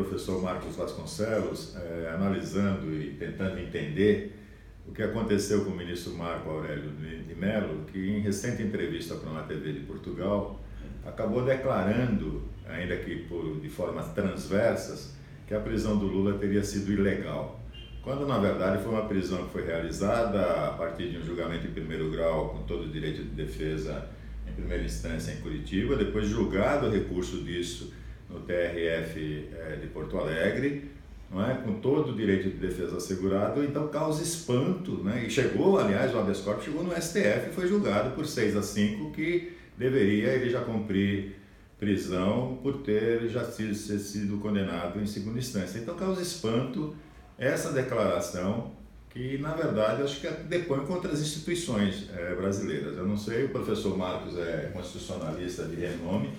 professor Marcos Vasconcelos, analisando e tentando entender o que aconteceu com o ministro Marco Aurélio de Mello, que em recente entrevista para uma TV de Portugal, acabou declarando, ainda que de formas transversas, que a prisão do Lula teria sido ilegal, quando na verdade foi uma prisão que foi realizada a partir de um julgamento em primeiro grau, com todo o direito de defesa em primeira instância em Curitiba, depois julgado o recurso disso no TRF de Porto Alegre, não é? Com todo o direito de defesa assegurado, então causa espanto, né? E chegou, aliás, o habeas corpus chegou no STF e foi julgado por 6-5 que deveria ele já cumprir prisão por ter já sido condenado em segunda instância. Então causa espanto essa declaração que, na verdade, acho que depõe contra as instituições brasileiras. Eu não sei, o professor Marcos é constitucionalista de renome,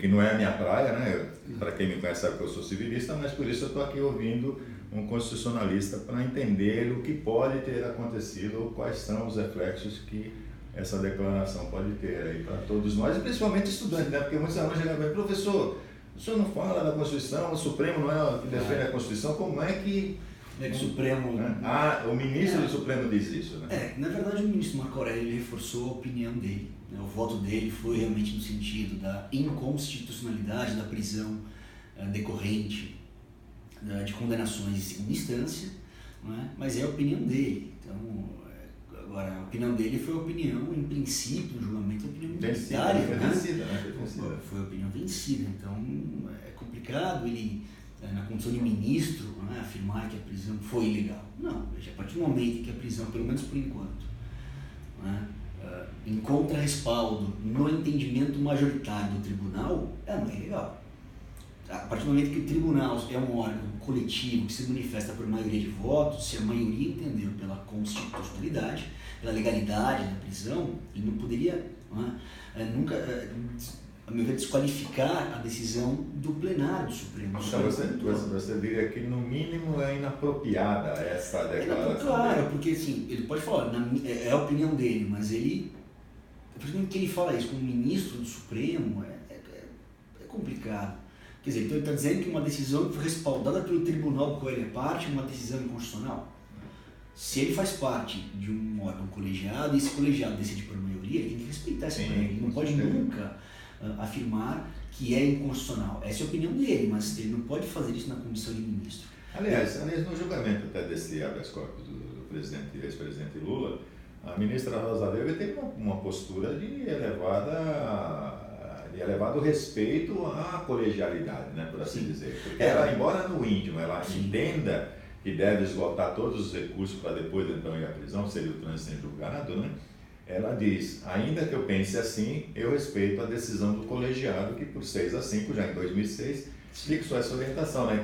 que não é a minha praia, né? Para quem me conhece sabe que eu sou civilista, mas por isso eu estou aqui ouvindo um constitucionalista para entender o que pode ter acontecido ou quais são os reflexos que essa declaração pode ter aí para todos nós, e principalmente estudantes, né? Porque muitos alunos chegam e professor, o senhor não fala da Constituição, o Supremo não é o que defende a Constituição, como é que... o Supremo... Né? O ministro do Supremo diz isso, né? Na verdade o ministro Marco Aurélio reforçou a opinião dele, né? O voto dele foi realmente no sentido da inconstitucionalidade da prisão decorrente de condenações em segunda instância, né? Mas é a opinião dele. Então, agora, a opinião dele foi a opinião, em princípio, no julgamento, a opinião vencida, né? Foi a opinião vencida. Então, é complicado ele, na condição de ministro, né, afirmar que a prisão foi ilegal. Não, veja, a partir do momento que a prisão, pelo menos por enquanto, né, encontra respaldo no entendimento majoritário do tribunal, ela não é ilegal. A partir do momento que o tribunal é um órgão coletivo que se manifesta por maioria de votos, se a maioria entendeu pela constitucionalidade, pela legalidade da prisão, ele não poderia nunca, a meu ver, desqualificar a decisão do plenário do Supremo. Então você diria que no mínimo é inapropriada essa declaração? Claro, porque assim, ele pode falar, é a opinião dele, mas ele, a partir do momento que ele fala isso como ministro do Supremo, é complicado. Quer dizer, então ele está dizendo que uma decisão que foi respaldada pelo tribunal do qual ele é parte é uma decisão inconstitucional. Se ele faz parte de um órgão colegiado e esse colegiado decide por maioria, ele tem que respeitar essa maioria. Ele não pode nunca afirmar que é inconstitucional. Essa é a opinião dele, mas ele não pode fazer isso na comissão de ministro. Aliás, no julgamento até desse habeas corpus do presidente e ex-presidente Lula, a ministra Rosa Weber teve uma postura de elevado respeito à colegialidade, né, por assim dizer. Porque ela, embora no íntimo ela entenda que deve esgotar todos os recursos para depois então ir à prisão, seria o trânsito em julgado, né? Ela diz, ainda que eu pense assim, eu respeito a decisão do colegiado que por 6-5, já em 2006, fixou essa orientação, né?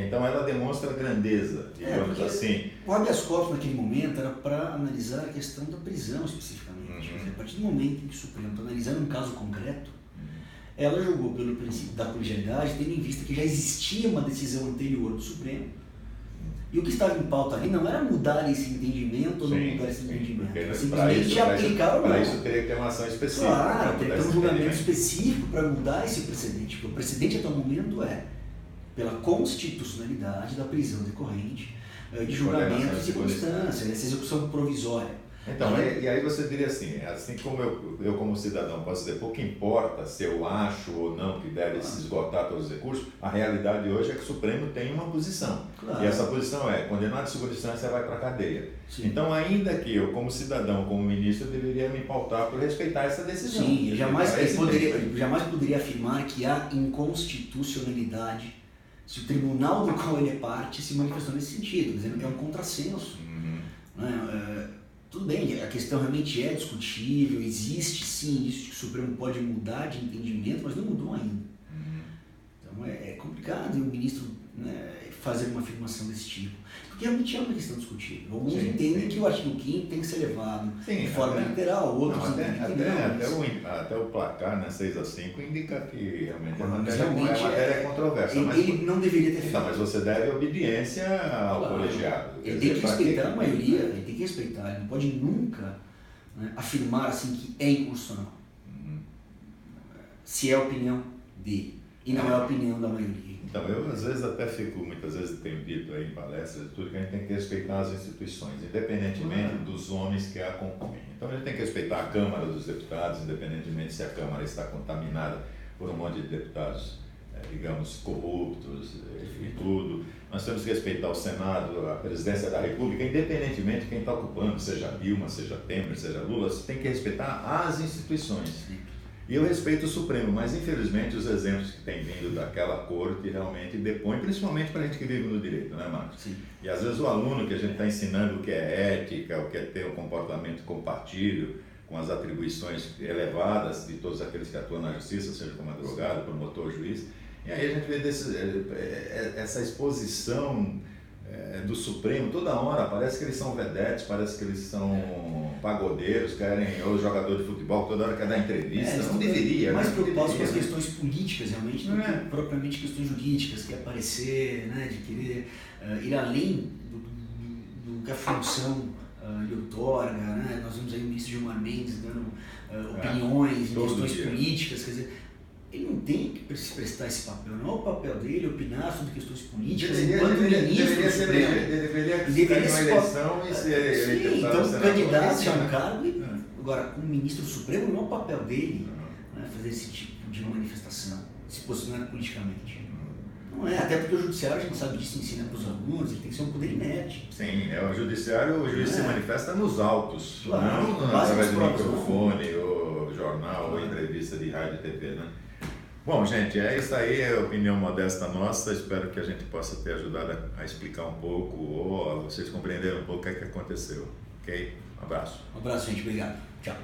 Então ela demonstra grandeza, digamos assim. O habeas corpus naquele momento era para analisar a questão da prisão especificamente. A partir do momento em que o Supremo está analisando um caso concreto, ela julgou pelo princípio da colegialidade, tendo em vista que já existia uma decisão anterior do Supremo. E o que estava em pauta ali não era mudar esse entendimento ou não mudar esse entendimento. Simplesmente aplicar ou não. Para isso teria que ter uma ação específica. Claro, teria que ter um julgamento específico para mudar esse precedente. Porque o precedente até o momento é pela constitucionalidade da prisão decorrente de julgamento de circunstância, dessa execução provisória. Então, e aí você diria assim como eu como cidadão posso dizer, pouco importa se eu acho ou não que deve se esgotar todos os recursos, a realidade hoje é que o Supremo tem uma posição. Claro. E essa posição é, condenado de segunda instância vai para a cadeia. Sim. Então, ainda que eu como cidadão, como ministro, deveria me pautar por respeitar essa decisão. Sim, eu jamais poderia afirmar que há inconstitucionalidade se o tribunal do qual ele é parte se manifestou nesse sentido, dizendo que é um contrassenso. Tudo bem, a questão realmente é discutível, existe sim isso que o Supremo pode mudar de entendimento, mas não mudou ainda. Então é complicado o ministro, né, fazer uma afirmação desse tipo, porque realmente é uma questão discutível. Alguns entendem que o artigo 5º tem que ser levado de forma literal, outros entendem que não. Até o placar, né, 6-5, indica que realmente a matéria é controversa. Ele não deveria ter feito. Mas você deve obediência ao colegiado. Ele tem que respeitar a maioria, ele tem que respeitar, ele não pode nunca, né, afirmar assim que é inconstitucional. Se é a opinião dele e não é a opinião da maioria. Então, eu às vezes até fico, muitas vezes tenho dito aí em palestras, tudo que a gente tem que respeitar as instituições, independentemente dos homens que a compõem. Então, a gente tem que respeitar a Câmara dos Deputados, independentemente se a Câmara está contaminada por um monte de deputados, digamos, corruptos, enfim, tudo. Nós temos que respeitar o Senado, a Presidência da República, independentemente de quem está ocupando, seja Dilma, seja Temer, seja Lula, você tem que respeitar as instituições. E eu respeito o Supremo, mas infelizmente os exemplos que têm vindo daquela corte realmente depõem, principalmente para a gente que vive no direito, não é, Marcos? Sim. E às vezes o aluno que a gente está ensinando o que é ética, o que é ter um comportamento compatível com as atribuições elevadas de todos aqueles que atuam na justiça, seja como advogado, promotor, juiz, e aí a gente vê essa exposição do Supremo, toda hora, parece que eles são vedetes, parece que eles são pagodeiros, querem, ou jogador de futebol, toda hora quer dar entrevista, não deveria. Mais preocupados com as questões políticas, realmente, do que propriamente questões jurídicas, que aparecer, né, de querer ir além do que a função lhe outorga, né? Nós vimos aí o ministro Gilmar Mendes dando opiniões em questões políticas, quer dizer, ele não tem que se prestar esse papel, não é o papel dele opinar sobre questões políticas enquanto ministro do Supremo. Deveria ser uma eleição e ser eleito. Então, candidato a um cargo, agora, como ministro do Supremo, não é o papel dele fazer esse tipo de manifestação, se posicionar politicamente. Não é, até porque o judiciário, a gente sabe disso, ensina para os alunos, ele tem que ser um poder inerte. Sim, o judiciário, o juiz se manifesta nos autos, claro, não através do microfone, ou jornal, ou entrevista de rádio e TV, né? Bom, gente, é isso aí, é a opinião modesta nossa. Espero que a gente possa ter ajudado a explicar um pouco ou a vocês compreenderem um pouco o que é que aconteceu. Ok? Um abraço. Um abraço, gente. Obrigado. Tchau.